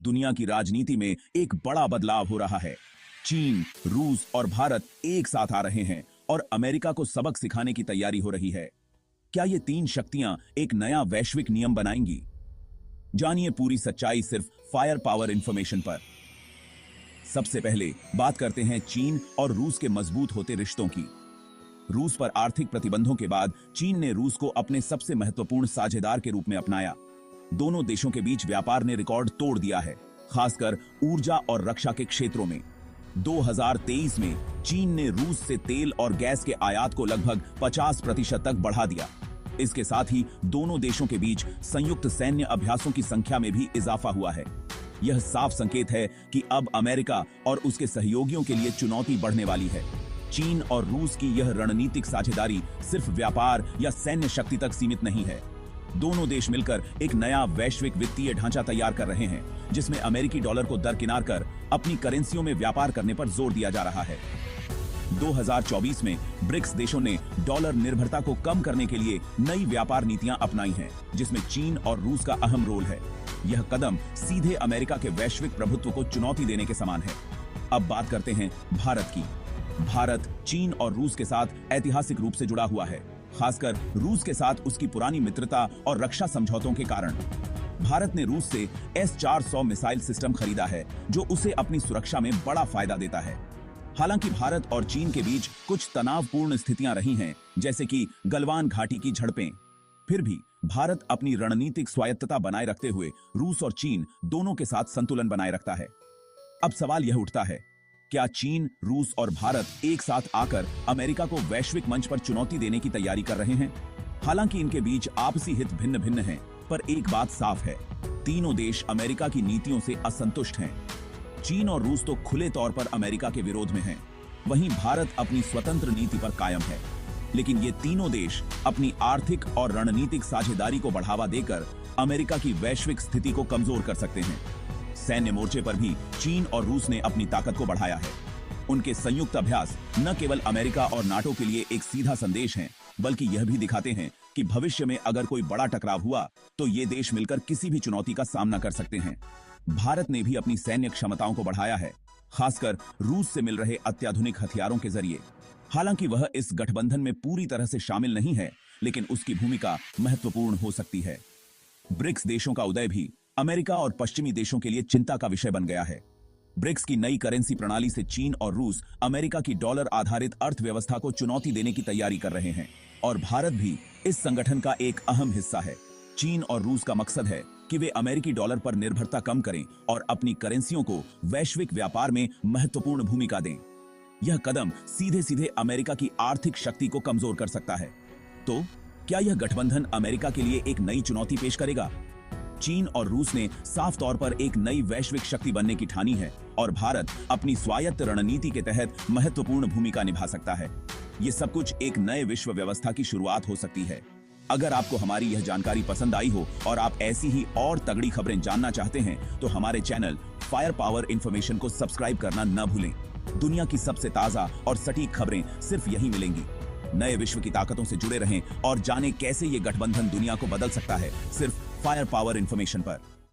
दुनिया की राजनीति में एक बड़ा बदलाव हो रहा है। चीन, रूस और भारत एक साथ आ रहे हैं और अमेरिका को सबक सिखाने की तैयारी हो रही है। क्या ये तीन शक्तियां एक नया वैश्विक नियम बनाएंगी? जानिए पूरी सच्चाई सिर्फ फायर पावर इंफॉर्मेशन पर। सबसे पहले बात करते हैं चीन और रूस के मजबूत होते रिश्तों की। रूस पर आर्थिक प्रतिबंधों के बाद चीन ने रूस को अपने सबसे महत्वपूर्ण साझेदार के रूप में अपनाया। दोनों देशों के बीच व्यापार ने रिकॉर्ड तोड़ दिया है, खासकर ऊर्जा और रक्षा के क्षेत्रों में। 2023 में चीन ने रूस से तेल और गैस के आयात को लगभग 50% तक बढ़ा दिया। इसके साथ ही दोनों देशों के बीच संयुक्त सैन्य अभ्यासों की संख्या में भी इजाफा हुआ है। यह साफ संकेत है कि अब अमेरिका और उसके सहयोगियों के लिए चुनौती बढ़ने वाली है। चीन और रूस की यह रणनीतिक साझेदारी सिर्फ व्यापार या सैन्य शक्ति तक सीमित नहीं है। दोनों देश मिलकर एक नया वैश्विक वित्तीय ढांचा तैयार कर रहे हैं, जिसमें अमेरिकी डॉलर को दरकिनार कर अपनी करेंसियों में व्यापार करने पर जोर दिया जा रहा है। 2024 में ब्रिक्स देशों ने डॉलर निर्भरता को कम करने के लिए नई व्यापार नीतियां अपनाई हैं, जिसमें चीन और रूस का अहम रोल है। यह कदम सीधे अमेरिका के वैश्विक प्रभुत्व को चुनौती देने के समान है। अब बात करते हैं भारत की। भारत चीन और रूस के साथ ऐतिहासिक रूप से जुड़ा हुआ है, खासकर रूस के साथ उसकी पुरानी मित्रता और रक्षा समझौतों के कारण। भारत ने रूस से S-400 मिसाइल सिस्टम खरीदा है, जो उसे अपनी सुरक्षा में बड़ा फायदा देता है। हालांकि भारत और चीन के बीच कुछ तनावपूर्ण स्थितियां रही हैं, जैसे कि गलवान घाटी की झड़पें। फिर भी भारत अपनी रणनीतिक स्वायत्तता बनाए रखते हुए रूस और चीन दोनों के साथ संतुलन बनाए रखता है। अब सवाल यह उठता है, क्या चीन, रूस और भारत एक साथ आकर अमेरिका को वैश्विक मंच पर चुनौती देने की तैयारी कर रहे हैं? हालांकि इनके बीच आपसी हित भिन्न भिन्न हैं, पर एक बात साफ है, तीनों देश अमेरिका की नीतियों से असंतुष्ट हैं। चीन और रूस तो खुले तौर पर अमेरिका के विरोध में हैं, वहीं भारत अपनी स्वतंत्र नीति पर कायम है। लेकिन ये तीनों देश अपनी आर्थिक और रणनीतिक साझेदारी को बढ़ावा देकर अमेरिका की वैश्विक स्थिति को कमजोर कर सकते हैं। सैन्य मोर्चे पर भी चीन और रूस ने अपनी ताकत को बढ़ाया है। उनके संयुक्त अभ्यास न केवल अमेरिका और नाटो के लिए एक सीधा संदेश है, बल्कि यह भी दिखाते हैं कि भविष्य में अगर कोई बड़ा टकराव हुआ तो ये देश मिलकर किसी भी चुनौती का सामना कर सकते हैं। भारत ने भी अपनी सैन्य क्षमताओं को बढ़ाया है, खासकर रूस से मिल रहे अत्याधुनिक हथियारों के जरिए। हालांकि वह इस गठबंधन में पूरी तरह से शामिल नहीं है, लेकिन उसकी भूमिका महत्वपूर्ण हो सकती है। ब्रिक्स देशों का उदय भी अमेरिका और पश्चिमी देशों के लिए चिंता का विषय बन गया है। ब्रिक्स की नई करेंसी प्रणाली से चीन और रूस अमेरिका की डॉलर आधारित अर्थव्यवस्था को चुनौती देने की तैयारी कर रहे हैं, और भारत भी इस संगठन का एक अहम हिस्सा है। चीन और रूस का मकसद है कि वे अमेरिकी डॉलर पर निर्भरता कम करें और अपनी करेंसियों को वैश्विक व्यापार में महत्वपूर्ण भूमिका दें। यह कदम सीधे सीधे अमेरिका की आर्थिक शक्ति को कमजोर कर सकता है। तो क्या यह गठबंधन अमेरिका के लिए एक नई चुनौती पेश करेगा? चीन और रूस ने साफ तौर पर एक नई वैश्विक शक्ति बनने की ठानी है, और भारत अपनी स्वायत्त रणनीति के तहत महत्वपूर्ण भूमिका निभा सकता है। ये सब कुछ एक नए विश्व व्यवस्था की शुरुआत हो सकती है। अगर आपको हमारी यह जानकारी पसंद आई हो और आप ऐसी ही और तगड़ी खबरें जानना चाहते हैं, तो हमारे चैनल फायर पावर इंफॉर्मेशन को सब्सक्राइब करना न भूलें। दुनिया की सबसे ताजा और सटीक खबरें सिर्फ यहीं मिलेंगी। नए विश्व की ताकतों से जुड़े रहें और जानें कैसे ये गठबंधन दुनिया को बदल सकता है, सिर्फ फायर पावर इंफॉर्मेशन पर।